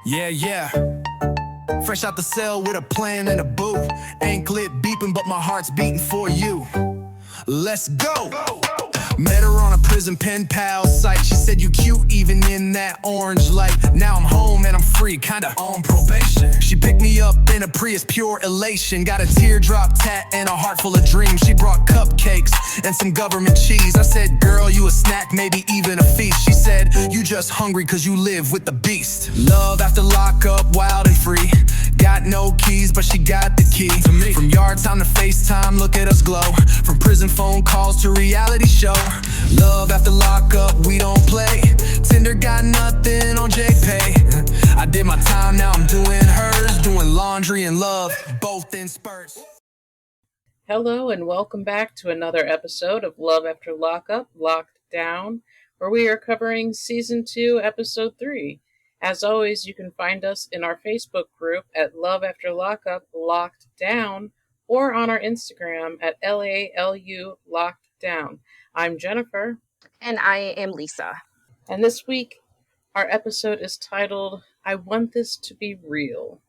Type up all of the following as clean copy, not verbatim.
Yeah, yeah. Fresh out the cell with a plan and a boo. Anklet beeping, but my heart's beating for you. Let's go. Met her on a prison pen pal site. She said you cute even in that orange light. Now I'm home and I'm free, kinda on probation. She picked me up in a Prius, pure elation. Got a teardrop tat and a heart full of dreams. She brought cupcakes and some government cheese. I said, girl, you a snack, maybe even a feast. She said, you just hungry cause you live with the beast. Love after lockup, wild and free. Got no keys, but she got the key to me. From yard time to FaceTime, look at us glow. From prison phone calls to reality show. Love after lockup, we don't play. Tinder got nothing on JPay. I did my time, now I'm doing hers. Doing laundry and love, both in spurts. Hello and welcome back to another episode of Love After Lockup, Locked Down, where we are covering Season 2, Episode 3. As always, you can find us in our Facebook group at Love After Lockup, Locked Down, or on our Instagram at LALU Locked Down. I'm Jennifer. And I am Lisa. And this week, our episode is titled, I Want This to Be Real.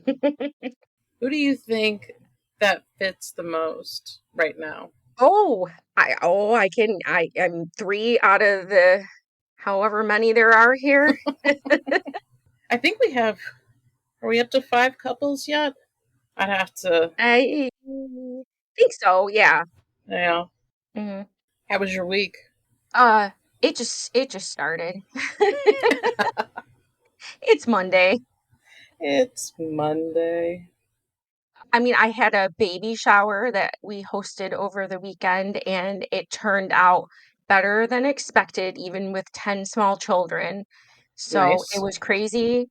Who do you think that fits the most right now? I'm 3 out of the however many there are here. I think are we up to 5 couples yet? I'd have to. I think so, yeah. Yeah. Mm-hmm. How was your week? It just started. It's Monday. It's Monday. I mean, I had a baby shower that we hosted over the weekend, and it turned out better than expected, even with 10 small children. So Nice. It was crazy.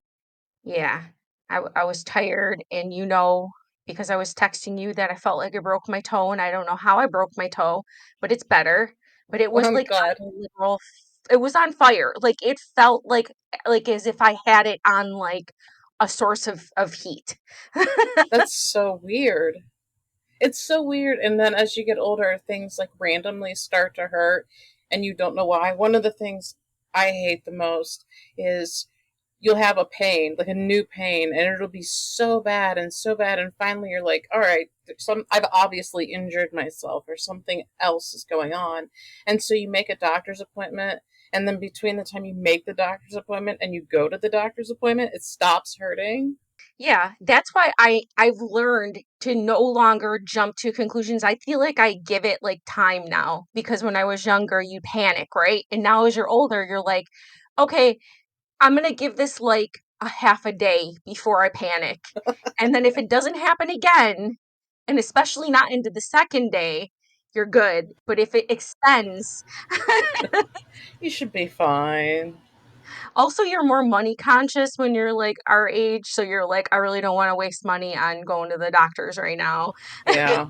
Yeah, I was tired, and because I was texting you that I felt like I broke my toe, and I don't know how I broke my toe, but it's better. But it was Oh, like God. it was on fire. Like it felt like as if I had it on like a source of heat. That's so weird. It's so weird. And then as you get older, things like randomly start to hurt and you don't know why. One of the things I hate the most is you'll have a pain, like a new pain, and it'll be so bad and so bad. And finally you're like, all right, I've obviously injured myself or something else is going on. And so you make a doctor's appointment. And then between the time you make the doctor's appointment and you go to the doctor's appointment, it stops hurting. Yeah, that's why I've learned to no longer jump to conclusions. I feel like I give it like time now, because when I was younger, you panic, right? And now as you're older, you're like, okay, I'm gonna give this like a half a day before I panic. And then if it doesn't happen again, and especially not into the second day, you're good. But if it extends, You should be fine. also you're more money conscious when you're like our age. So you're like, I really don't want to waste money on going to the doctors right now. Yeah,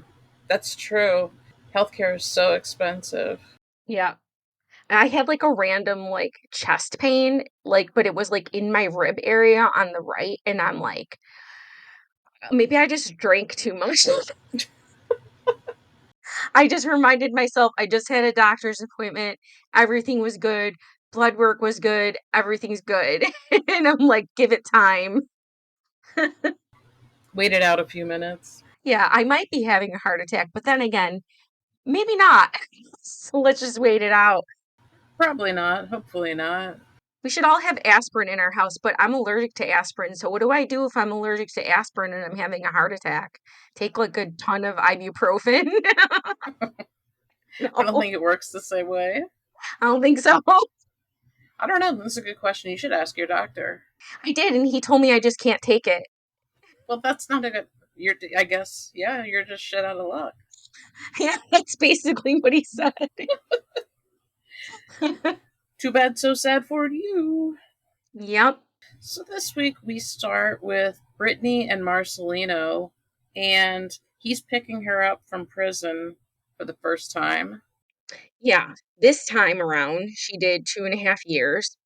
that's true. Healthcare is so expensive. Yeah. I had like a random like chest pain, like, but it was like in my rib area on the right. And I'm like, maybe I just drank too much. I just reminded myself I just had a doctor's appointment. Everything was good. Blood work was good. Everything's good. And I'm like, give it time. Wait it out a few minutes. Yeah, I might be having a heart attack, but then again, maybe not. So let's just wait it out. Probably not. Hopefully not. We should all have aspirin in our house, but I'm allergic to aspirin. So what do I do if I'm allergic to aspirin and I'm having a heart attack? Take like a ton of ibuprofen? I don't No, think it works the same way. I don't think so. I don't know. That's a good question. You should ask your doctor. I did, and he told me I just can't take it. Well, that's not a good. I guess, yeah, you're just shit out of luck. Yeah, that's basically what he said. Too bad, so sad for you. Yep. So this week we start with Brittany and Marcelino, and he's picking her up from prison for the first time. Yeah. This time around, she did 2.5 years.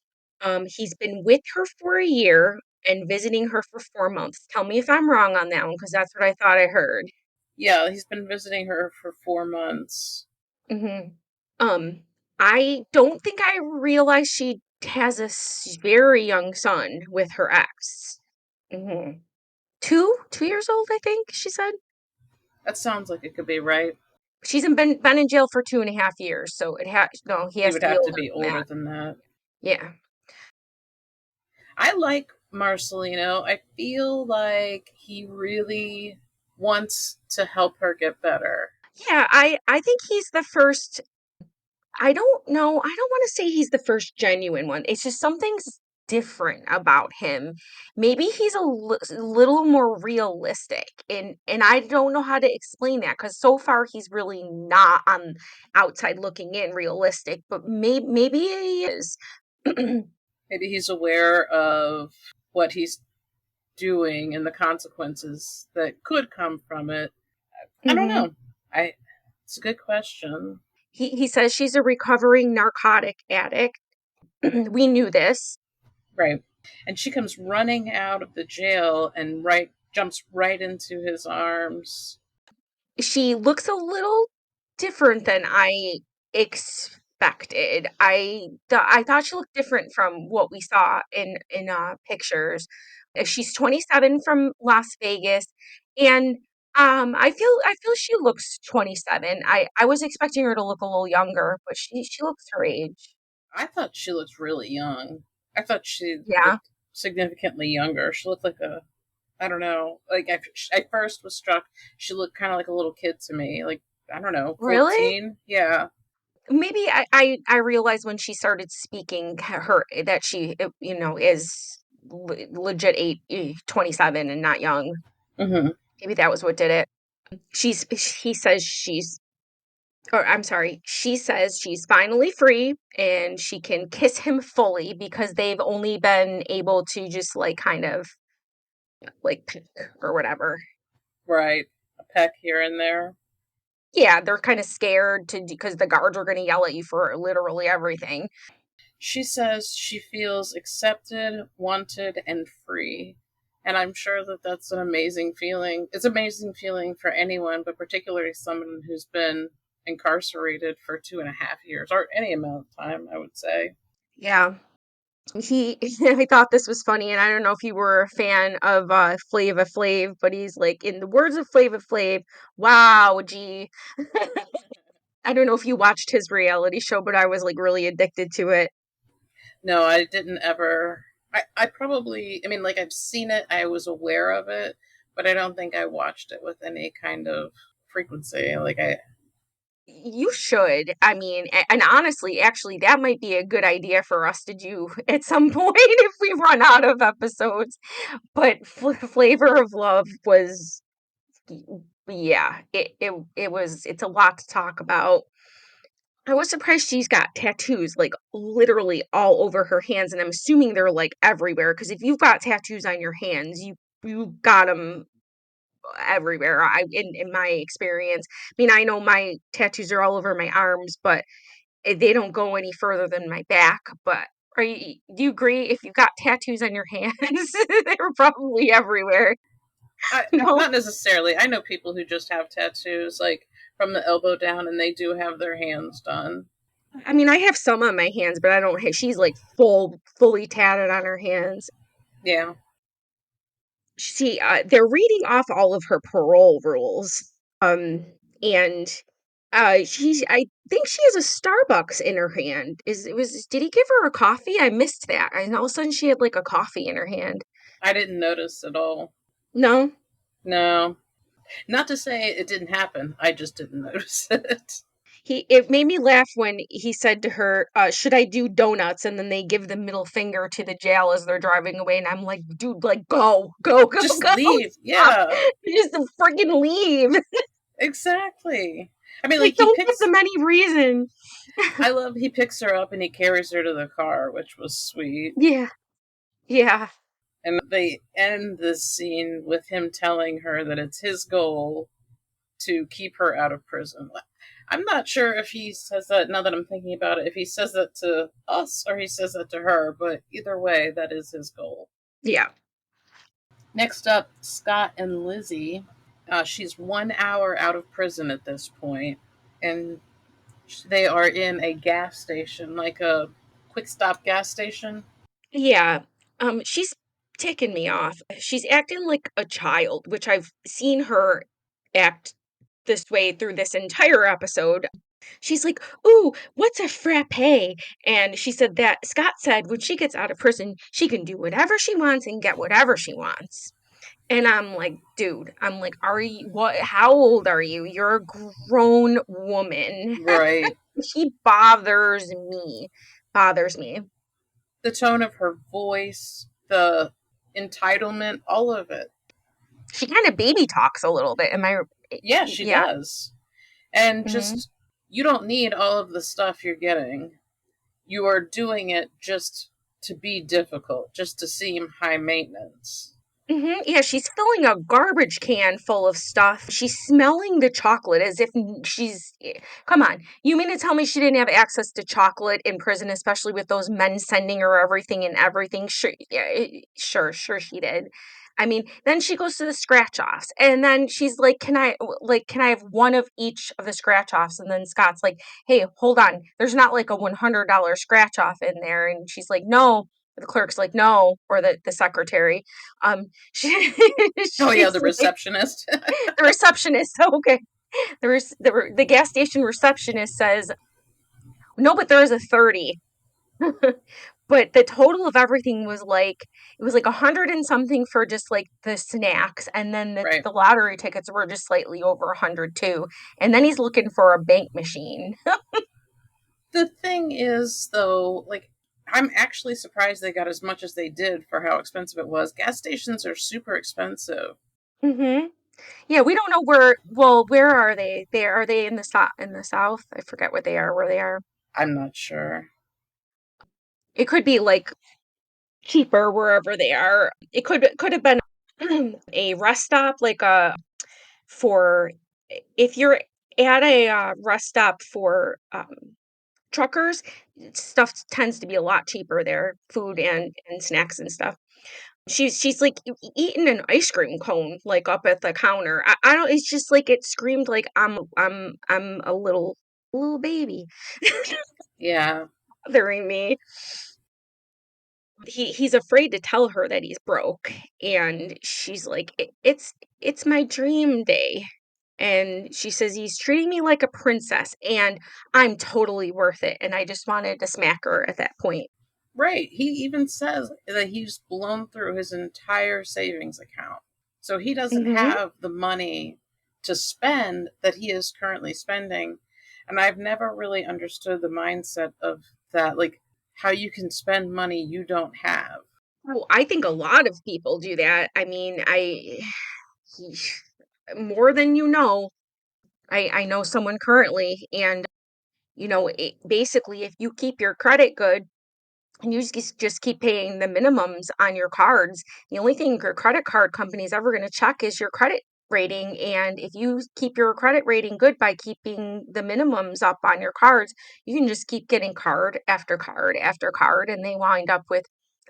He's been with her for a year and visiting her for 4 months. Tell me if I'm wrong on that one, because that's what I thought I heard. Yeah, he's been visiting her for 4 months. Mm-hmm. I don't think I realized she has a very young son with her ex. Hmm. 2 years old, I think she said. That sounds like it could be right. She's been in jail for 2.5 years, so it has no. He He has would to be have to older be than older that. than that. Yeah. I like Marcelino. I feel like he really wants to help her get better. Yeah, I think he's the first. I don't know. I don't want to say he's the first genuine one. It's just something's different about him. Maybe he's little more realistic, and I don't know how to explain that because so far he's really not on outside looking in realistic, but maybe he is. Maybe he's aware of what he's doing and the consequences that could come from it. I don't Hmm. know. I It's a good question. He says she's a recovering narcotic addict. We knew this. Right. And she comes running out of the jail and jumps right into his arms. She looks a little different than I expected. I thought she looked different from what we saw in pictures. She's 27 from Las Vegas, and I feel she looks 27. I was expecting her to look a little younger, but she looks her age. I thought she looked really young. I thought she Yeah, looked significantly younger. She looked like I don't know, like I first was struck, she looked kind of like a little kid to me. Like, I don't know, really? 14? Yeah. Maybe I realized when she started speaking her that she is legit 27 and not young. Hmm. Maybe that was what did it. He says she's or I'm sorry, she says she's finally free and she can kiss him fully because they've only been able to just like kind of like pick or whatever. Right. A peck here and there. Yeah, they're kind of scared to because the guards are going to yell at you for literally everything. She says she feels accepted, wanted, and free. And I'm sure that that's an amazing feeling. It's an amazing feeling for anyone, but particularly someone who's been incarcerated for 2.5 years or any amount of time, I would say. Yeah. He I thought this was funny, and I don't know if you were a fan of Flava Flav, but he's like, in the words of Flava Flav, wow, gee. I don't know if you watched his reality show, but I was like really addicted to it. No, I didn't ever. I probably, I mean, like, I've seen it, I was aware of it, but I don't think I watched it with any kind of frequency. You should. I mean, and honestly, actually, that might be a good idea for us to do at some point if we run out of episodes. But Flavor of Love was, yeah, it's a lot to talk about. I was surprised she's got tattoos like literally all over her hands, and I'm assuming they're like everywhere. Because if you've got tattoos on your hands, you got them everywhere. In my experience, I mean, I know my tattoos are all over my arms, but they don't go any further than my back. But do you agree? If you've got tattoos on your hands, they're probably everywhere. No, Not necessarily. I know people who just have tattoos, like from the elbow down, and they do have their hands done. I mean, I have some on my hands, but I don't have. She's like fully tatted on her hands. Yeah, They're reading off all of her parole rules. And I think she has a Starbucks in her hand. Did he give her a coffee? I missed that. And all of a sudden she had like a coffee in her hand. I didn't notice at all. No, No, not to say it didn't happen. I just didn't notice it. it made me laugh when he said to her, "Should I do donuts?" And then they give the middle finger to the jail as they're driving away, and I'm like, "Dude, like go, Just go, leave. stop, Yeah, just freaking leave!" exactly. I mean, Like, like don't give them any reason. I love he picks her up and he carries her to the car, which was sweet. Yeah, yeah. And they end the scene with him telling her that it's his goal to keep her out of prison. I'm not sure if he says that, now that I'm thinking about it, if he says that to us or he says that to her, but either way, that is his goal. Yeah. Next up, Scott and Lizzie. She's 1 hour out of prison at this point, and they are in a gas station, like a quick stop gas station. Yeah. She's ticking me off. She's acting like a child, which I've seen her act this way through this entire episode. She's like, "Ooh, what's a frappe?" And she said that Scott said when she gets out of prison, she can do whatever she wants and get whatever she wants. And I'm like, dude, I'm like, are you what? How old are you? You're a grown woman. Right. He bothers me. Bothers me. The tone of her voice, the entitlement, all of it. She kind of baby talks a little bit. Am I? Yeah, she Yeah. does. And Hmm. just, you don't need all of the stuff you're getting. You are doing it just to be difficult, just to seem high maintenance. Yeah, she's filling a garbage can full of stuff. She's smelling the chocolate as if come on, you mean to tell me she didn't have access to chocolate in prison, especially with those men sending her everything and everything? Sure, yeah, sure she did. I mean, then she goes to the scratch offs, and then she's like, can I have one of each of the scratch offs?" And then Scott's like, "Hey, hold on, there's not like a $100 scratch off in there," and she's like, "No." The clerk's like, "No," or the secretary. She, Oh, yeah, she's the like, receptionist. the receptionist. Okay, the gas station receptionist says, "No, but there is a 30." But the total of everything was like it was like 100 and something for just like the snacks, and then Right. the lottery tickets were just slightly over 100 too. And then he's looking for a bank machine. The thing is, though, like, I'm actually surprised they got as much as they did for how expensive it was. Gas stations are super expensive. Hmm. Yeah, we don't know where. Well, where are they? Are they in the south? I forget what they are. Where they are. I'm not sure. It could be like cheaper wherever they are. It could have been a rest stop, like a for if you're at a rest stop for truckers, stuff tends to be a lot cheaper there, food and snacks and stuff. She's like eating an ice cream cone like up at the counter. I don't. It's just like it screamed like I'm a little baby Yeah. bothering me. He's afraid to tell her that he's broke, and she's like, It's my dream day." And she says, "He's treating me like a princess and I'm totally worth it." And I just wanted to smack her at that point. Right. He even says that he's blown through his entire savings account. So he doesn't Hmm. have the money to spend that he is currently spending. And I've never really understood the mindset of that, like how you can spend money you don't have. Well, I think a lot of people do that. I mean, he, more than you know. I know someone currently, and basically, if you keep your credit good, and you just keep paying the minimums on your cards. The only thing your credit card company is ever going to check is your credit rating. And if you keep your credit rating good by keeping the minimums up on your cards, you can just keep getting card after card after card. And they wind up with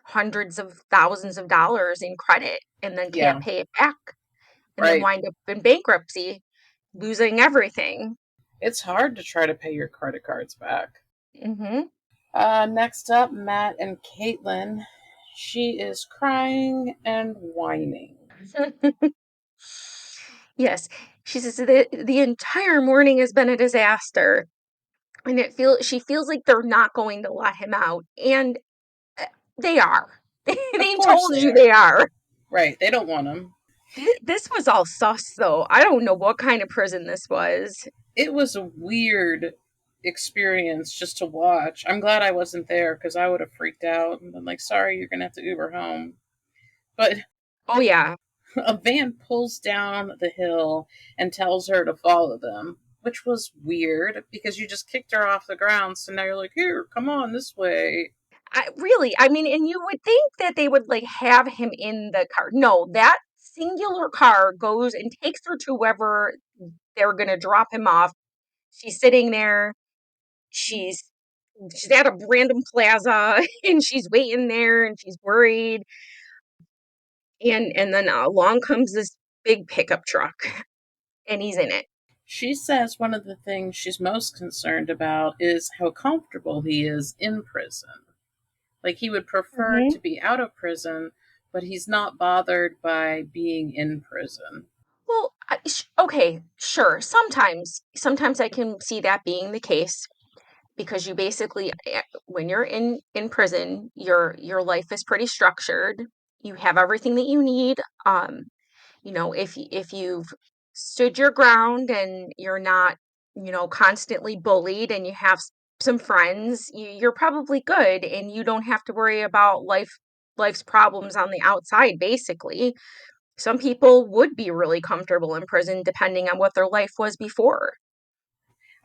hundreds of thousands of dollars in credit and then can't Yeah. pay it back and then Right. wind up in bankruptcy, losing everything. It's hard to try to pay your credit cards back. Hmm. Next up, Matt and Caitlin. She is crying and whining. Yes, she says the entire morning has been a disaster, and she feels like they're not going to let him out, and uh, they are. Of They course told they you are. they are. Right. They don't want him. This was all sus, though. I don't know what kind of prison this was. It was a weird experience just to watch. I'm glad I wasn't there because I would have freaked out and been like, sorry, you're going to have to Uber home. But Oh yeah. a van pulls down the hill and tells her to follow them, which was weird because you just kicked her off the ground. So now you're like, here, come on this way. I mean, and you would think that they would like have him in the car. No, that singular car goes and takes her to wherever they're gonna drop him off. She's sitting there. She's she's at a random plaza and she's waiting there and she's worried. And then along comes this big pickup truck and he's in it. She says one of the things she's most concerned about is how comfortable he is in prison. Like he would prefer Hmm. to be out of prison, but he's not bothered by being in prison. Well, okay, sure. Sometimes I can see that being the case because you basically, when you're in prison, your life is pretty structured. You have everything that you need. If you've stood your ground and you're not, constantly bullied and you have some friends, you're probably good and you don't have to worry about life's problems on the outside, basically. Some people would be really comfortable in prison depending on what their life was before.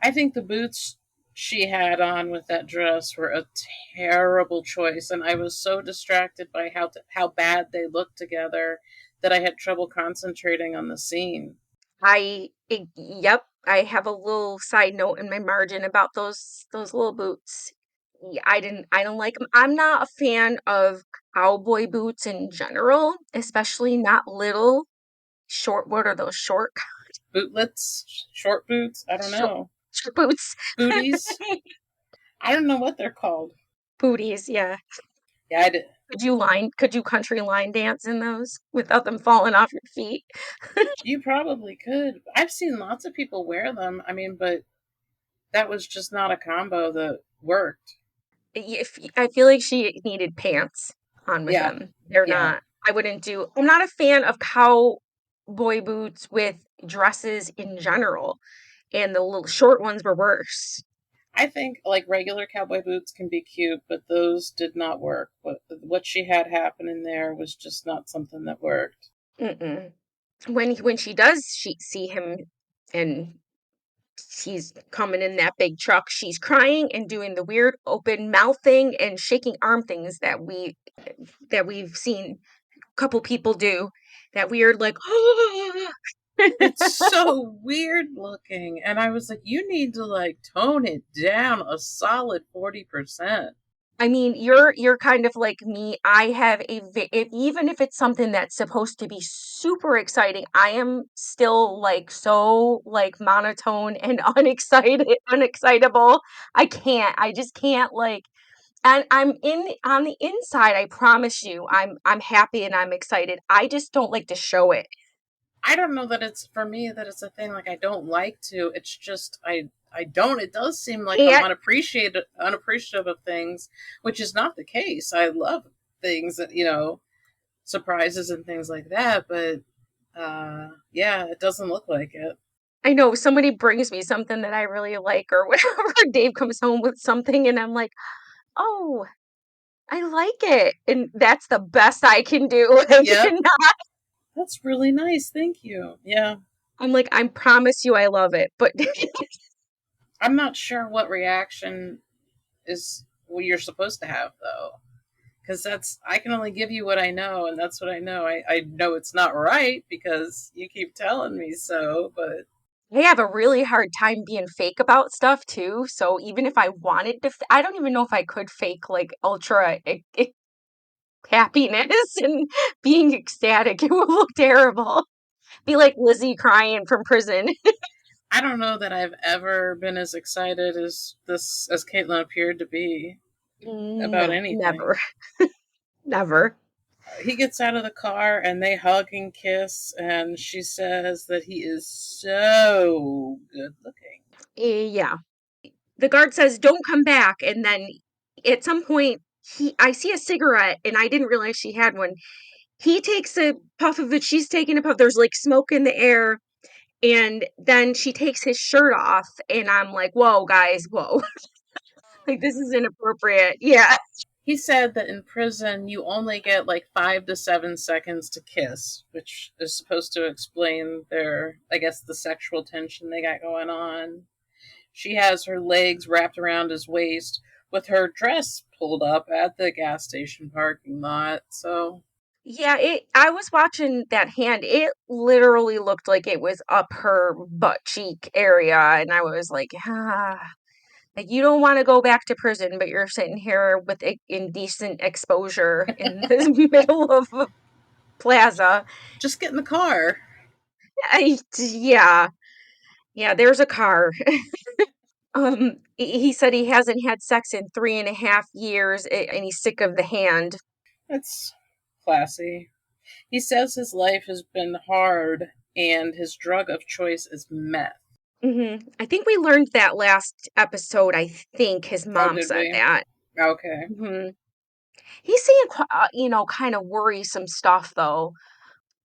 I think the boots she had on with that dress were a terrible choice, and I was so distracted by how bad they looked together that I had trouble concentrating on the scene. Yep, I have a little side note in my margin about those little boots. I don't like them. I'm not a fan of cowboy boots in general, especially not little short. What are those short Bootlets, short boots, I don't short, know. short boots? Booties, I don't know what they're called. Booties, yeah. Yeah, I did. Could you country line dance in those without them falling off your feet? You probably could. I've seen lots of people wear them. I mean, but that was just not a combo that worked. If I feel like she needed pants on with Yeah, them. They're yeah. not. I wouldn't do. I'm not a fan of cowboy boots with dresses in general, and the little short ones were worse. I think like regular cowboy boots can be cute, but those did not work. What she had happen in there was just not something that worked. Mm-mm. When she does she see him and he's coming in that big truck, she's crying and doing the weird open mouth thing and shaking arm things that we've seen a couple people do. That weird like It's so weird looking, and I was like, you need to like tone it down a solid 40%. I mean, you're kind of like me. I have even if it's something that's supposed to be super exciting, I am still like so like monotone and unexcitable. I just can't like, and I'm in on the inside, I promise you, I'm happy and I'm excited. I just don't like to show it. I don't know that it's for me that it's a thing like I don't like to. It's just I don't. It does seem like I'm Can't unappreciative of things, which is not the case. I love things that surprises and things like that, but yeah, it doesn't look like it. I know somebody brings me something that I really like or whatever. Dave comes home with something and I'm like, "Oh, I like it." And that's the best I can do. Yep, that's really nice. Thank you. Yeah, I'm like, "I promise you I love it." But I'm not sure what reaction is what you're supposed to have though, because that's I can only give you what I know, and that's what I know. I know it's not right because you keep telling me so, but I have a really hard time being fake about stuff too. So even if I wanted to, I don't even know if I could fake like ultra happiness and being ecstatic. It would look terrible. Be like Lizzie crying from prison. I don't know that I've ever been as excited as Caitlin appeared to be about No, never, anything. never. He gets out of the car and they hug and kiss, and she says that he is so good looking. Yeah. The guard says, "Don't come back." And then at some point, I see a cigarette and I didn't realize she had one. He takes a puff of it. She's taking a puff. There's like smoke in the air. And then she takes his shirt off. And I'm like, whoa, guys, whoa. Like, this is inappropriate. Yeah. He said that in prison you only get like 5 to 7 seconds to kiss, which is supposed to explain I guess, the sexual tension they got going on. She has her legs wrapped around his waist with her dress pulled up at the gas station parking lot. So Yeah, I was watching that hand. It literally looked like it was up her butt cheek area. And I was like, ah. Like you don't want to go back to prison, but you're sitting here with indecent exposure in the middle of a plaza. just get in the car. Yeah, yeah. There's a car. He said he hasn't had sex in 3.5 years, and he's sick of the hand. That's classy. He says his life has been hard and his drug of choice is meth. I think we learned that last episode. I think his Oh, mom did said we? that. Okay. hmm He's saying, kind of worrisome stuff though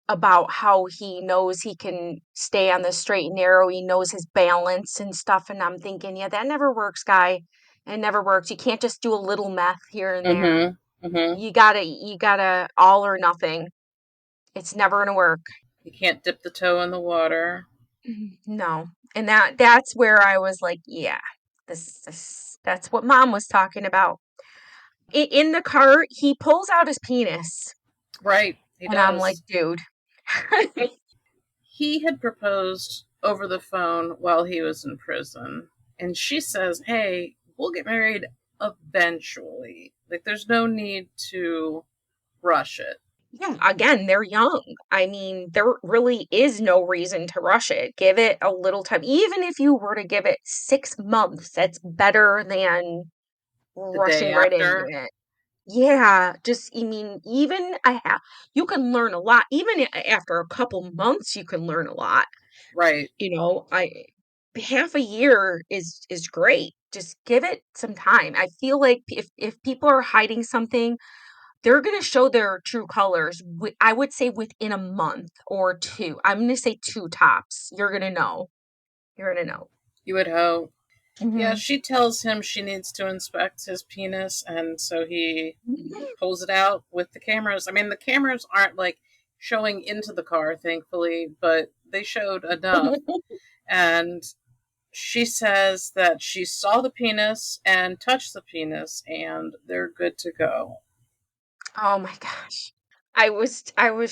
about how he knows he can stay on the straight and narrow. He knows his balance and stuff. And I'm thinking, yeah, that never works, guy. It never works. You can't just do a little meth here and there. Mm-hmm. Mm-hmm. You gotta all or nothing. It's never gonna work. You can't dip the toe in the water. No. And that's where I was like, yeah, this that's what mom was talking about. In the car, he pulls out his penis. Right, he And I'm like, does. dude. He had proposed over the phone while he was in prison. And she says, hey, we'll get married eventually. Like, there's no need to rush it. Yeah, again, they're young. I mean, there really is no reason to rush it. Give it a little time. Even if you were to give it 6 months, that's better than The day rushing right into after. it. Yeah, just, I mean, even you can learn a lot. Even after a couple months, you can learn a lot. Right. I half a year is great. Just give it some time. I feel like if people are hiding something, they're going to show their true colors. I would say within a month or two. I'm going to say two tops. You're going to know. You're going to know. You would hope. Yeah, hmm she tells him she needs to inspect his penis, and so he pulls it out with the cameras. I mean, the cameras aren't like showing into the car, thankfully, but they showed enough. And she says that she saw the penis and touched the penis, and they're good to go. Oh my gosh. I was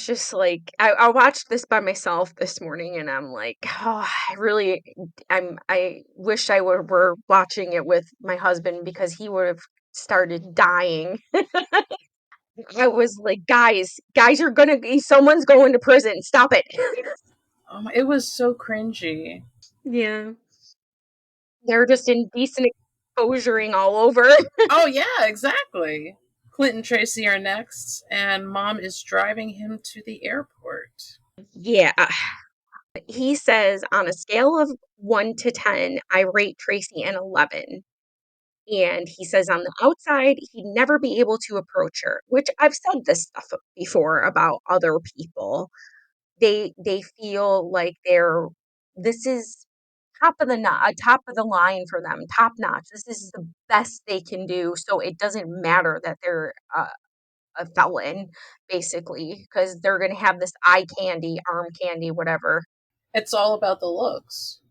just like I watched this by myself this morning and I'm like, oh, I wish were watching it with my husband because he would have started dying. I was like, guys are gonna someone's going to prison. Stop it. It was so cringy. Yeah. They're just indecent exposuring all over. Oh, yeah, exactly. Clint and Tracie are next, and mom is driving him to the airport. Yeah. He says on a scale of 1 to 10, I rate Tracy an 11. And he says on the outside, he'd never be able to approach her, which I've said this stuff before about other people. They feel like this is top of the line for them, top notch. This is the best they can do, so it doesn't matter that they're a felon, basically, because they're gonna have this eye candy, arm candy, whatever. It's all about the looks.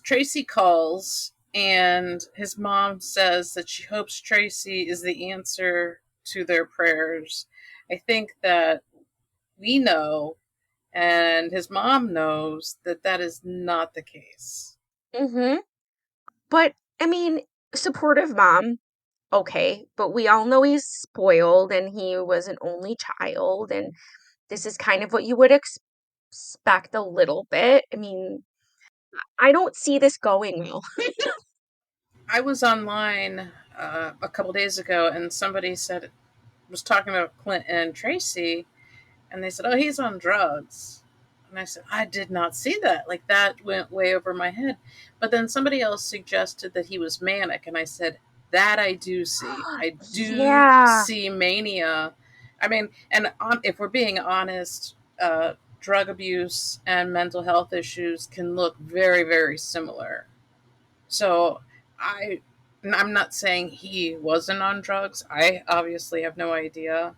Tracy calls, and his mom says that she hopes Tracy is the answer to their prayers. I think that we know, and his mom knows, that that is not the case. hmm But I mean, supportive mom, okay, but we all know he's spoiled and he was an only child, and this is kind of what you would expect a little bit. I mean, I don't see this going well. I was online a couple days ago, and somebody said was talking about Clint and Tracy, and they said, "Oh, he's on drugs." And I said, "I did not see that. Like that went way over my head." But then somebody else suggested that he was manic, and I said, "That I do see. I do Yeah. see mania." I mean, and if we're being honest, drug abuse and mental health issues can look very, very similar. So I I'm not saying he wasn't on drugs. I obviously have no idea.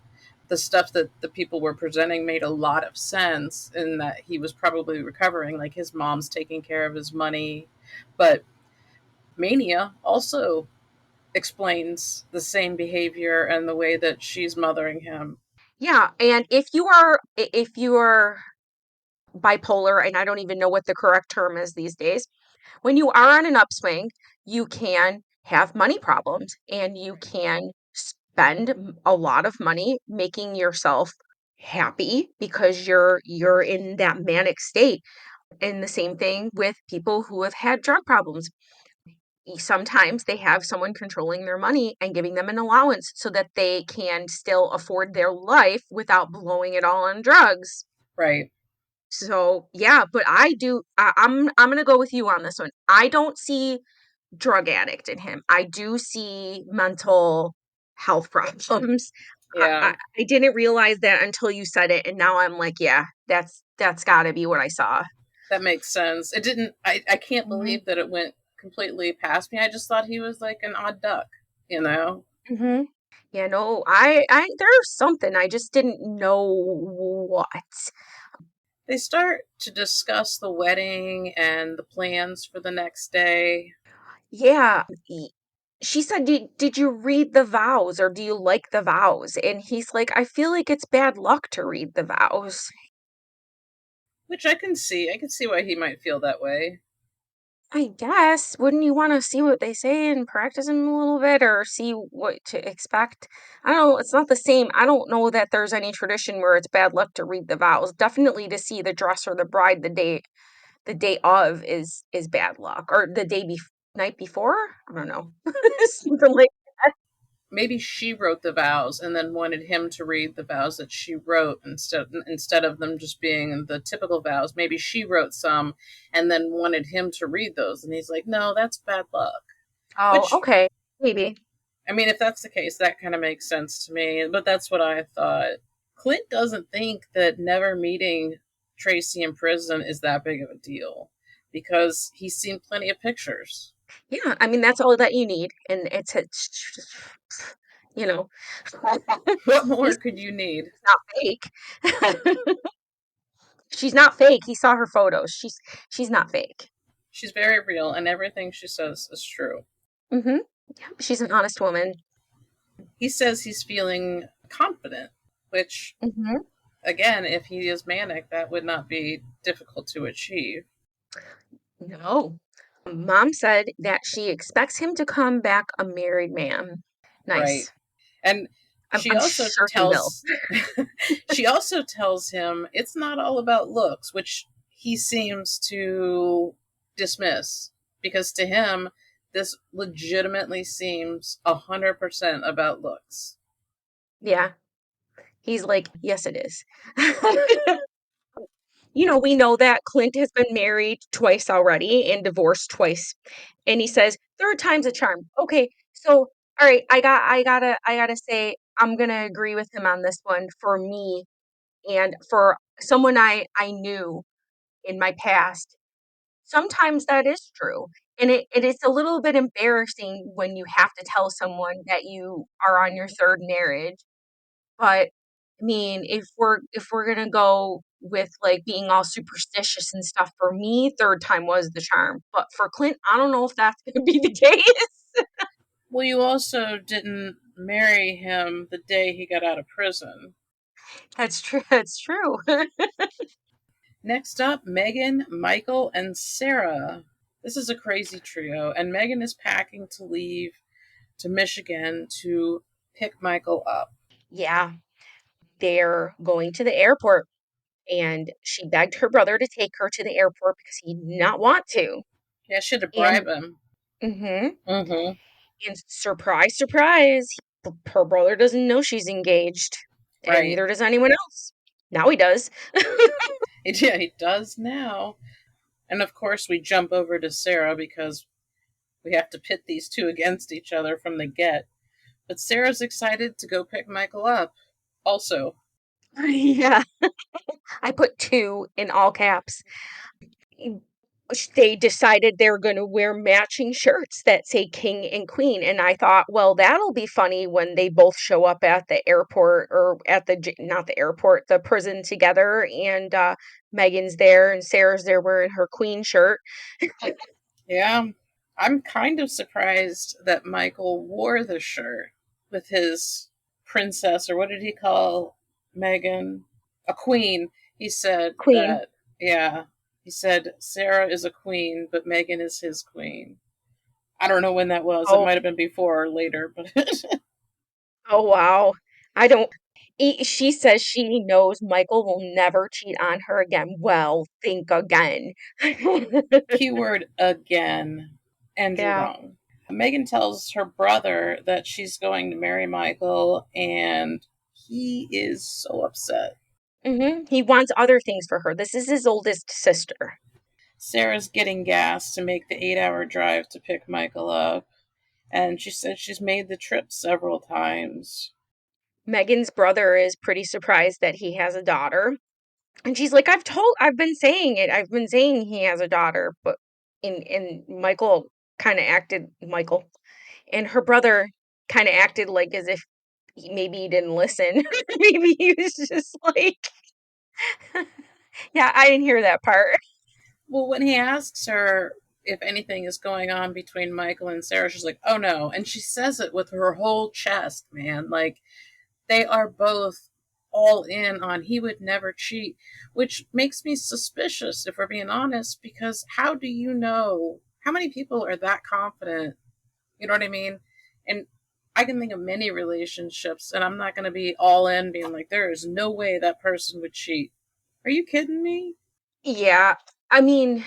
The stuff that the people were presenting made a lot of sense in that he was probably recovering, like his mom's taking care of his money. But mania also explains the same behavior and the way that she's mothering him. Yeah, and if you are bipolar, and I don't even know what the correct term is these days, when you are on an upswing, you can have money problems and you can spend a lot of money making yourself happy because you're in that manic state. And the same thing with people who have had drug problems. sometimes they have someone controlling their money and giving them an allowance so that they can still afford their life without blowing it all on drugs. Right. So yeah, but I'm gonna go with you on this one. I don't see drug addict in him. I do see mental health problems. Yeah, I didn't realize that until you said it, and now I'm like, yeah, that's got to be what I saw. that makes sense. It didn't, I can't Hmm. believe that it went completely past me. I just thought he was like an odd duck, you know? Hmm. Yeah, no, I there's something I just didn't know what. They start to discuss the wedding and the plans for the next day, Yeah, she said, did you read the vows or do you like the vows? And he's like, I feel like it's bad luck to read the vows. which I can see. I can see why he might feel that way. I guess. Wouldn't you want to see what they say and practice them a little bit or see what to expect? I don't know. It's not the same. I don't know that there's any tradition where it's bad luck to read the vows. Definitely to see the dress or the bride the day of is bad luck or the night before. I don't know. Something like that. Maybe she wrote the vows and then wanted him to read the vows that she wrote instead of them just being the typical vows. Maybe she wrote some and then wanted him to read those, and he's like, "No, that's bad luck." Oh, Which, okay. Maybe. I mean, if that's the case, that kind of makes sense to me. But that's what I thought. Clint doesn't think that never meeting Tracy in prison is that big of a deal because he's seen plenty of pictures. Yeah, I mean that's all that you need, and it's you know, What more he's could you need? not fake. She's not fake. He saw her photos. She's not fake. She's very real, and everything she says is true. Hmm. Yeah, she's an honest woman. He says he's feeling confident, which, Hmm. again, if he is manic, that would not be difficult to achieve. No. Mom said that she expects him to come back a married man. Right. Nice. And she I'm also sure he will. tells she also tells him it's not all about looks, which he seems to dismiss because to him this legitimately seems 100% about looks. Yeah. He's like, yes, it is. We know that Clint has been married twice already and divorced twice. And he says, third time's a charm. Okay, so all right, I gotta say, I'm gonna agree with him on this one for me and for someone I knew in my past. Sometimes that is true. And it is a little bit embarrassing when you have to tell someone that you are on your third marriage, but I mean, if we're gonna go with like being all superstitious and stuff, for me, third time was the charm. But for Clint, I don't know if that's gonna be the case. Well, you also didn't marry him the day he got out of prison. That's true. That's true. Next up, Megan, Michael, and Sarah. This is a crazy trio, and Megan is packing to leave to Michigan to pick Michael up. Yeah, they're going to the airport, and she begged her brother to take her to the airport because he did not want to. Yeah, she had to And bribe him. hmm Mm-hmm. and surprise, surprise, her brother doesn't know she's engaged, and Right. neither does anyone else. Now he does. Yeah, he does now. And of course, we jump over to Sarah because we have to pit these two against each other from the get. But Sarah's excited to go pick Michael up. Also, Yeah. I put two in all caps. They decided they were going to wear matching shirts that say king and queen. And I thought, well, that'll be funny when they both show up at the airport or at not the airport, the prison together. And Megan's there and Sarah's there wearing her queen shirt. yeah, I'm kind of surprised that Michael wore the shirt with his princess, or what did he call Megan? A queen. He said Queen. that, yeah, he said Sarah is a queen, but Megan is his queen. I don't know when that was. It Oh, might have been before or later, but oh, wow. I don't. She says she knows Michael will never cheat on her again. Well, think again. keyword again. And you're Yeah. wrong. Megan tells her brother that she's going to marry Michael, and he is so upset. He wants other things for her. This is his oldest sister. Sarah's getting gas to make the 8-hour drive to pick Michael up, and she says she's made the trip several times. Megan's brother is pretty surprised that he has a daughter. And she's like, I've been saying it. I've been saying he has a daughter, but and Michael and her brother kind of acted like as if maybe he didn't listen. Maybe he was just like, yeah, I didn't hear that part. Well, when he asks her if anything is going on between Michael and Sarah, she's like, oh no. And she says it with her whole chest, man. Like, they are both all in on he would never cheat, which makes me suspicious, if we're being honest, because how do you know? How many people are that confident? You know what I mean? And I can think of many relationships, and I'm not going to be all in being like, there is no way that person would cheat. Are you kidding me? Yeah, I mean,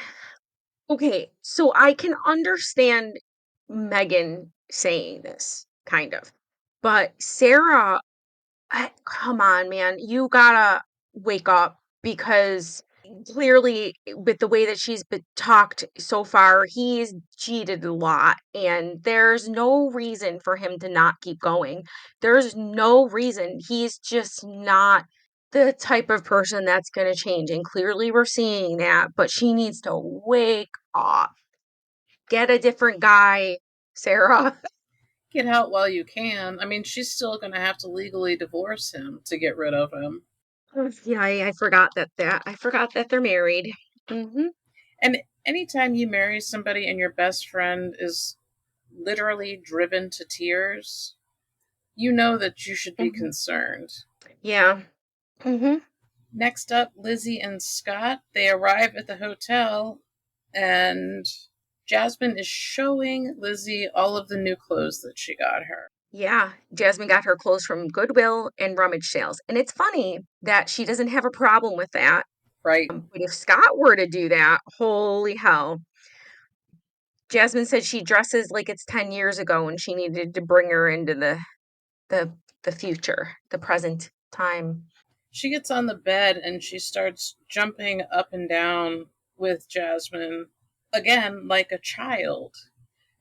okay, so I can understand Megan saying this, kind of. But Sarah, come on, man, you gotta wake up because clearly, with the way that she's been talked so far, he's cheated a lot, and there's no reason for him to not keep going. There's no reason. He's just not the type of person that's going to change, and clearly we're seeing that, but she needs to wake up. Get a different guy, Sarah. Get out while you can. I mean, she's still going to have to legally divorce him to get rid of him. Yeah, I forgot that they're married. Hmm. And anytime you marry somebody and your best friend is literally driven to tears, you know that you should be Hmm. concerned. Yeah. Hmm. Next up, Lizzie and Scott. They arrive at the hotel, and Jasmine is showing Lizzie all of the new clothes that she got her. Yeah, Jasmine got her clothes from Goodwill and rummage sales. And it's funny that she doesn't have a problem with that. Right? But if Scott were to do that, holy hell. Jasmine said she dresses like it's 10 years ago and she needed to bring her into the the future, the present time. She gets on the bed and she starts jumping up and down with Jasmine again like a child.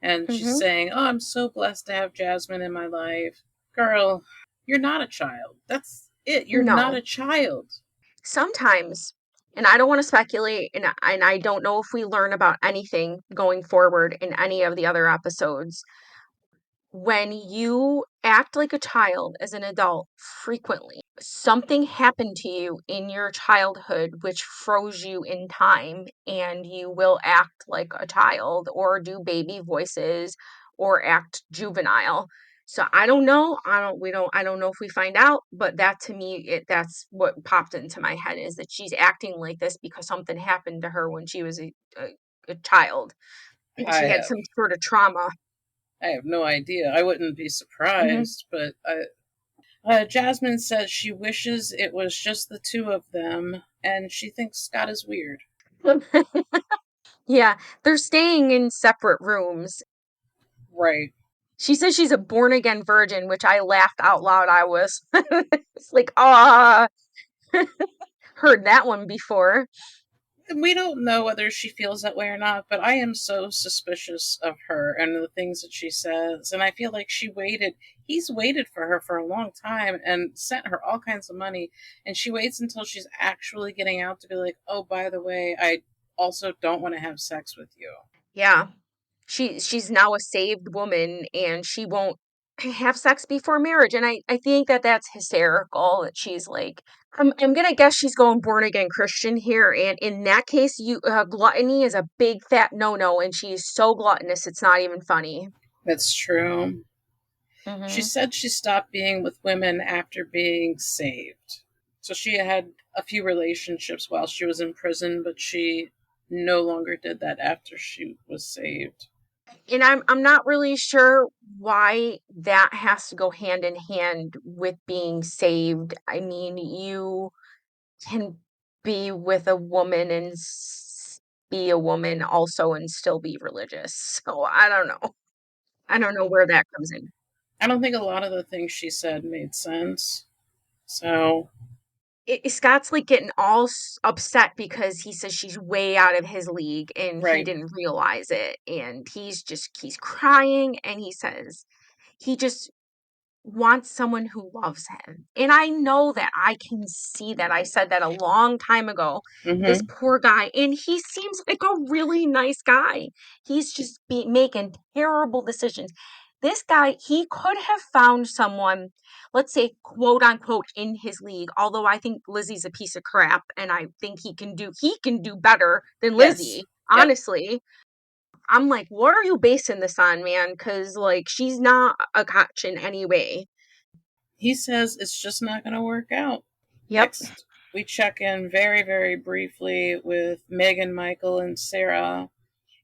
And she's Hmm. saying, oh, I'm so blessed to have Jasmine in my life. Girl, you're not a child. That's it. You're not No. a child. Sometimes, and I don't want to speculate, and I don't know if we learn about anything going forward in any of the other episodes, when you act like a child as an adult frequently, something happened to you in your childhood which froze you in time, and you will act like a child or do baby voices or act juvenile. So I don't know. I don't know if we find out, but that to me, that's what popped into my head is that she's acting like this because something happened to her when she was a child. I She had have some sort of trauma. I have no idea. I wouldn't be Hmm. surprised, but Jasmine says she wishes it was just the two of them, and she thinks Scott is weird. Yeah, they're staying in separate rooms. Right. She says she's a born again virgin, which I laughed out loud. I was it's like, ah, heard that one before. We don't know whether she feels that way or not, but I am so suspicious of her and the things that she says. And I feel like he's waited for her for a long time and sent her all kinds of money. And she waits until she's actually getting out to be like, oh, by the way, I also don't want to have sex with you. Yeah, she's now a saved woman, and she won't have sex before marriage. And I think that that's hysterical. That she's like, I'm gonna guess she's going born again Christian here, and in that case, you gluttony is a big fat no no, and she's so gluttonous it's not even funny. That's true. She Hmm. said she stopped being with women after being saved. So she had a few relationships while she was in prison, but she no longer did that after she was saved. And I'm not really sure why that has to go hand in hand with being saved. I mean, you can be with a woman and be a woman also and still be religious. So I don't know. I don't know where that comes in. I don't think a lot of the things she said made sense. So, Scott's like getting all upset because he says she's way out of his league and he right. didn't realize it. And he's crying and he says he just wants someone who loves him. And I know that I can see that. I said that a long time ago. This Mm-hmm. poor guy, and he seems like a really nice guy. He's just making terrible decisions. This guy, he could have found someone, let's say, quote unquote, in his league. Although I think Lizzie's a piece of crap, and I think he can do better than Yes. Lizzie. Yep. Honestly, I'm like, what are you basing this on, man? Because like she's not a catch in any way. He says it's just not going to work out. Yep. Next, we check in very, very briefly with Megan, Michael, and Sarah,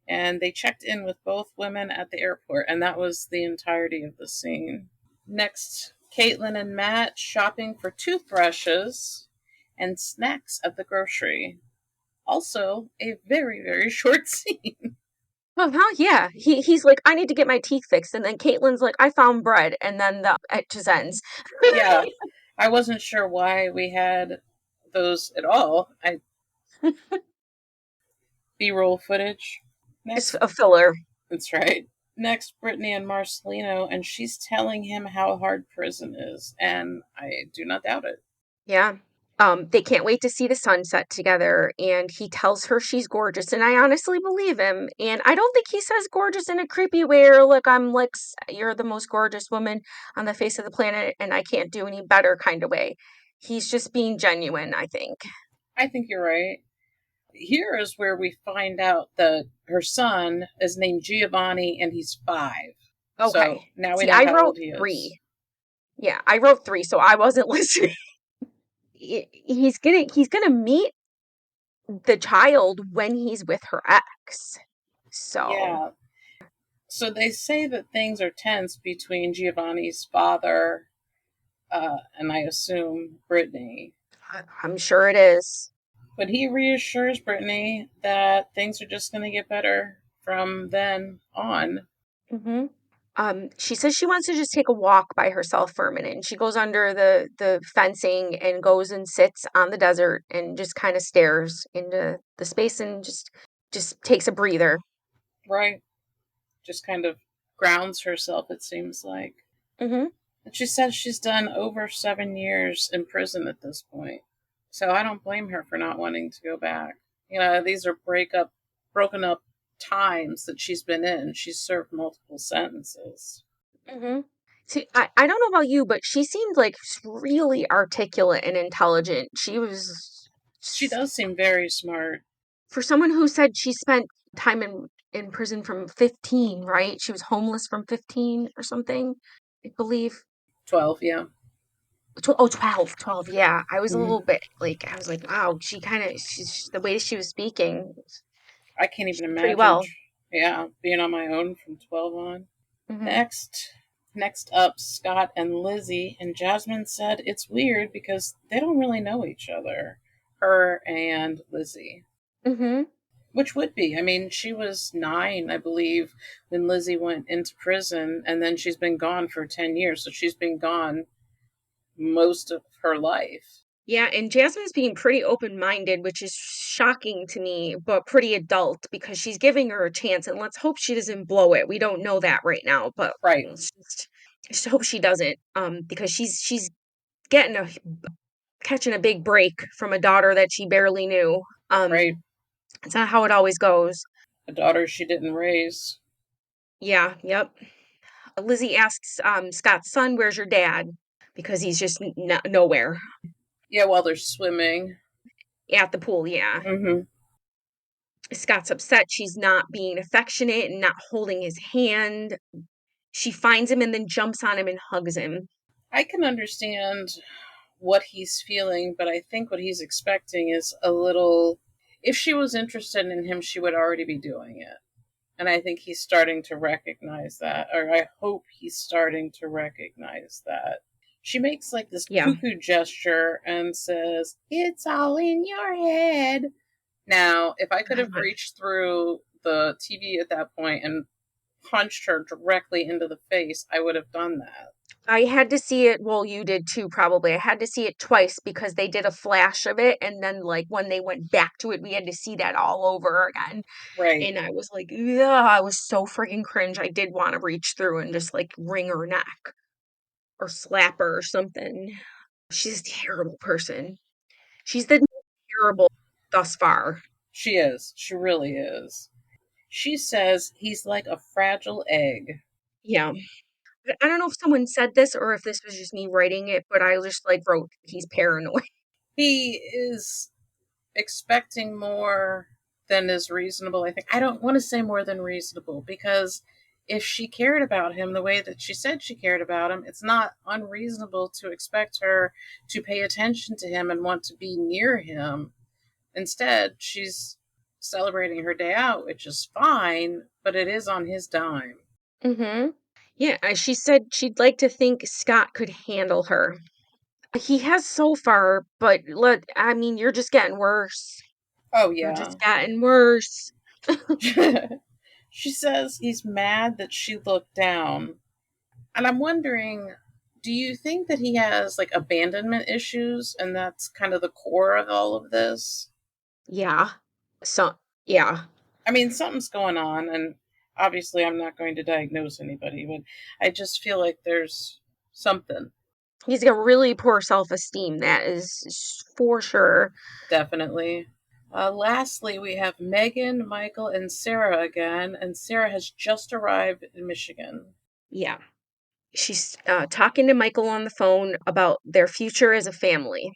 and they checked in with both women at the airport, and that was the entirety of the scene. Next, Caitlin and Matt shopping for toothbrushes and snacks at the grocery. Also, a very, very short scene. Well, hell yeah. He's like, I need to get my teeth fixed, and then Caitlin's like, I found bread, and then it just ends. Yeah, I wasn't sure why we had those at all. I B-roll footage. It's Next, a filler. that's right. Next, Brittany and Marcelino, and she's telling him how hard prison is, and I do not doubt it. Yeah. They can't wait to see the sunset together, and he tells her she's gorgeous, and I honestly believe him. And I don't think he says gorgeous in a creepy way or like I'm like you're the most gorgeous woman on the face of the planet, and I can't do any better kind of way. He's just being genuine, I think. I think you're right. Here is where we find out that her son is named Giovanni and he's 5. So Okay. now we See, know I how wrote old he is. 3. Yeah, I wrote 3, so I wasn't listening. He's gonna meet the child when he's with her ex. So, Yeah. So they say that things are tense between Giovanni's father and I assume Brittany. I'm sure it is. But he reassures Brittany that things are just going to get better from then on. Mm-hmm. She says she wants to just take a walk by herself for a minute. And she goes under the fencing and goes and sits on the desert and just kind of stares into the space and just takes a breather. Right? Just kind of grounds herself, it seems like. Mm-hmm. And she says she's done over 7 years in prison at this point. So I don't blame her for not wanting to go back. You know, these are broken up times that she's been in. She's served multiple sentences. Mm-hmm. See, I don't know about you, but she seemed like really articulate and intelligent. She was She does seem very smart. for someone who said she spent time in prison from 15, right? She was homeless from 15 or something, I believe. 12, yeah. 12, yeah. I was a Mm-hmm. little bit like, I was like, wow, she's the way she was speaking, I can't she even did pretty imagine, well. yeah, being on my own from 12 on. Hmm. Next up, Scott and Lizzie, and Jasmine said it's weird because they don't really know each other, her and Lizzie. Hmm. Which would be, I mean, she was 9, I believe, when Lizzie went into prison, and then she's been gone for 10 years, so she's been gone most of her life. Yeah, and Jasmine's being pretty open-minded, which is shocking to me, but pretty adult because she's giving her a chance, and let's hope she doesn't blow it. We don't know that right now, but Right, let's just hope she doesn't, because she's getting catching a big break from a daughter that she barely knew. right. It's not how it always goes. A daughter she didn't raise. Yeah, yep. Lizzie asks Scott's son, "Where's your dad?" Because he's just nowhere Yeah, while they're swimming. at the pool. Yeah. Mm-hmm. Scott's upset she's not being affectionate and not holding his hand. She finds him and then jumps on him and hugs him. I can understand what he's feeling, but I think what he's expecting is a little. If she was interested in him, she would already be doing it. And I think he's starting to recognize that, or I hope he's starting to recognize that. She makes like this Yeah. cuckoo gesture and says, "It's all in your head." Now, if I could have reached through the TV at that point and punched her directly into the face, I would have done that. I had to see it, well, you did too, probably. I had to see it twice because they did a flash of it, and then, like, when they went back to it, we had to see that all over again. Right. And I was like, ugh, I was so freaking cringe. I did want to reach through and just, like, wring her neck or slap her or something. She's a terrible person. She's the most terrible thus far. She is. She really is. She says he's like a fragile egg. Yeah. I don't know if someone said this or if this was just me writing it, but I just, like, wrote, he's paranoid. He is expecting more than is reasonable. I think I don't want to say more than reasonable because if she cared about him the way that she said she cared about him, it's not unreasonable to expect her to pay attention to him and want to be near him. Instead, she's celebrating her day out, which is fine, but it is on his dime. Mhm. Yeah, she said she'd like to think Scott could handle her. He has so far, but I mean, you're just getting worse. Oh, You're yeah. just getting worse. She says he's mad that she looked down. And I'm wondering, do you think that he has like abandonment issues and that's kind of the core of all of this? Yeah. So, yeah. I mean, something's going on, and obviously I'm not going to diagnose anybody, but I just feel like there's something. He's got really poor self-esteem, that is for sure. Definitely. Lastly, we have Megan, Michael, and Sarah again, and Sarah has just arrived in Michigan. Yeah. She's talking to Michael on the phone about their future as a family.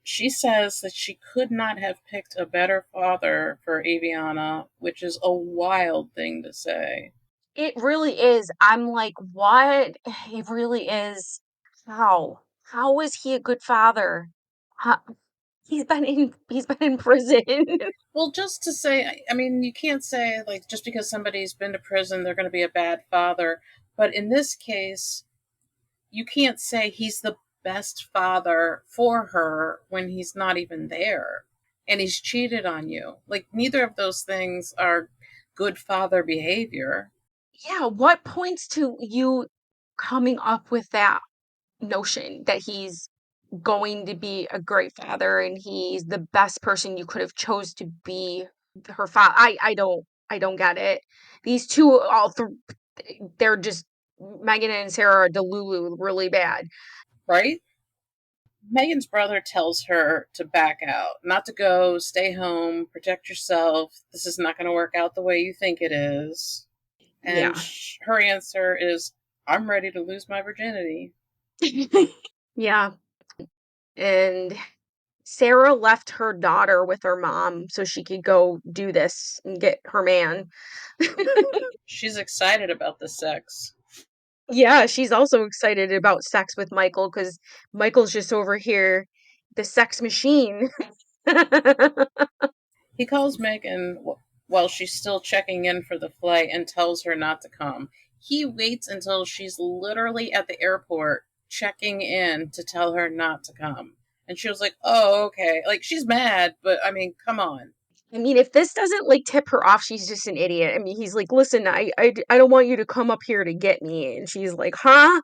She says that she could not have picked a better father for Aviana, which is a wild thing to say. It really is. I'm like, what? It really is. How? How is he a good father? How, he's been in prison. Well, just to say, I mean, you can't say, like, just because somebody's been to prison, they're going to be a bad father. But in this case, you can't say he's the best father for her when he's not even there and he's cheated on you. Like, neither of those things are good father behavior, Yeah, what points to you coming up with that notion that he's going to be a great father and he's the best person you could have chose to be her father? I don't get it. These two, they're just, Megan and Sarah are Delulu really bad. right? Megan's brother tells her to back out, not to go, stay home, protect yourself. This is not going to work out the way you think it is. And Yeah. her answer is, I'm ready to lose my virginity. Yeah. And Sarah left her daughter with her mom so she could go do this and get her man. She's excited about the sex. Yeah, she's also excited about sex with Michael because Michael's just over here, the sex machine. He calls Megan while she's still checking in for the flight and tells her not to come. He waits until she's literally at the airport checking in to tell her not to come. And she was like, oh, okay. Like, she's mad, but I mean, come on. I mean, if this doesn't like tip her off, she's just an idiot. I mean, he's like, listen, I don't want you to come up here to get me. And she's like, huh?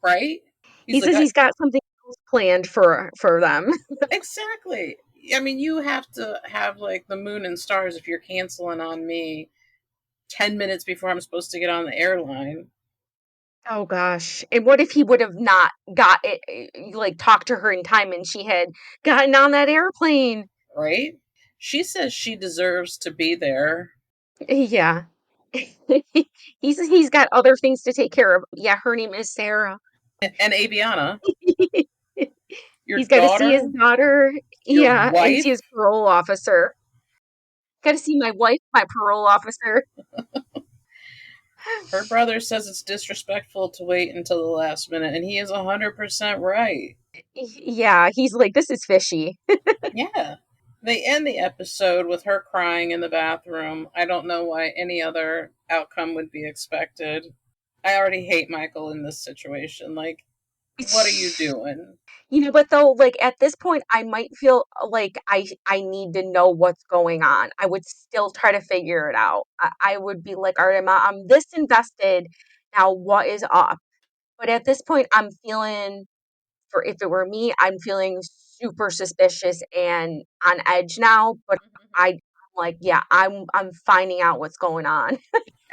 Right? He He's like, says he's got something else planned for them. exactly. I mean, you have to have like the moon and stars if you're canceling on me 10 minutes before I'm supposed to get on the airline, Oh gosh. And what if he would have not got it, like talked to her in time and she had gotten on that airplane? right? She says she deserves to be there. Yeah. He's got other things to take care of. Yeah, her name is Sarah. And Aviana, your He's got to see his daughter, daughter. your Yeah, and see wife, his parole officer. Got to see my wife, my parole officer. her brother says it's disrespectful to wait until the last minute, and he is 100% right. Yeah, he's like, this is fishy. Yeah. They end the episode with her crying in the bathroom. I don't know why any other outcome would be expected. I already hate Michael in this situation. Like, what are you doing? But though, like at this point, I might feel like I need to know what's going on. I would still try to figure it out. I would be like, all right, I'm this invested. Now, what is up? But at this point, I'm feeling, for if it were me, I'm feeling super suspicious and on edge now. But I'm like, yeah, I'm finding out what's going on.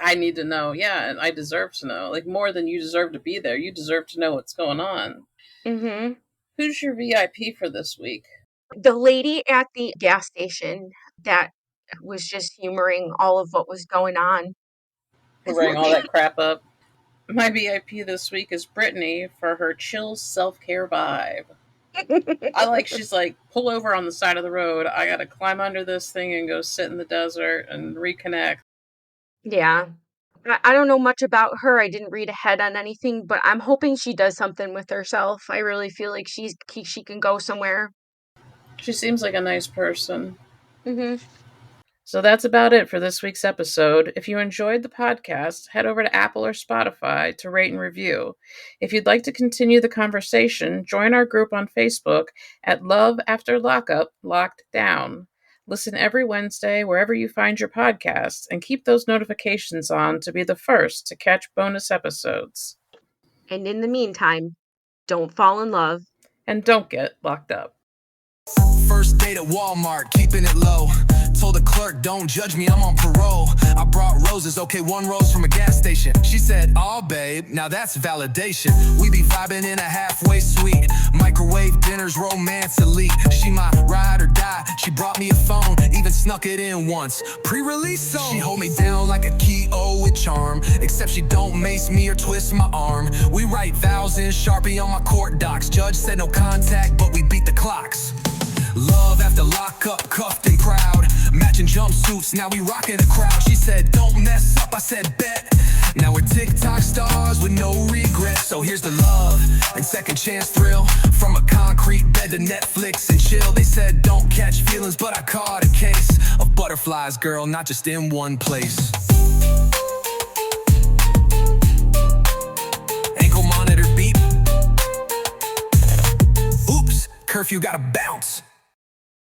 I need to know. Yeah, and I deserve to know. Like more than you deserve to be there. You deserve to know what's going on. hmm Who's your VIP for this week? The lady at the gas station that was just humoring all of what was going on. Wearing all that crap up. My VIP this week is Brittany for her chill self-care vibe. She's like, pull over on the side of the road. I gotta climb under this thing and go sit in the desert and reconnect. Yeah. I don't know much about her. I didn't read ahead on anything, but I'm hoping she does something with herself. I really feel like she can go somewhere. She seems like a nice person. hmm So that's about it for this week's episode. If you enjoyed the podcast, head over to Apple or Spotify to rate and review. If you'd like to continue the conversation, join our group on Facebook at Love After Lockup, Locked Down. Listen every Wednesday wherever you find your podcasts and keep those notifications on to be the first to catch bonus episodes. And in the meantime, don't fall in love. And don't get locked up. First date at Walmart, keeping it low. Told the clerk, don't judge me, I'm on parole. I brought roses, okay, 1 rose from a gas station. She said, aw babe, now that's validation. We be vibing in a halfway suite. Microwave dinners, romance elite. She my ride or die, she brought me a phone. Even snuck it in once, pre-release song. She hold me down like a key-o with charm. Except she don't mace me or twist my arm. We write vows in Sharpie on my court docs. Judge said no contact, but we beat the clocks. Love after lockup, cuffed and proud. Matching jumpsuits, now we rockin' the crowd. She said, don't mess up, I said, bet. Now we're TikTok stars with no regrets. So here's the love and second chance thrill. From a concrete bed to Netflix and chill. They said, don't catch feelings, but I caught a case of butterflies, girl, not just in one place. Ankle monitor beep. Oops, curfew gotta bounce.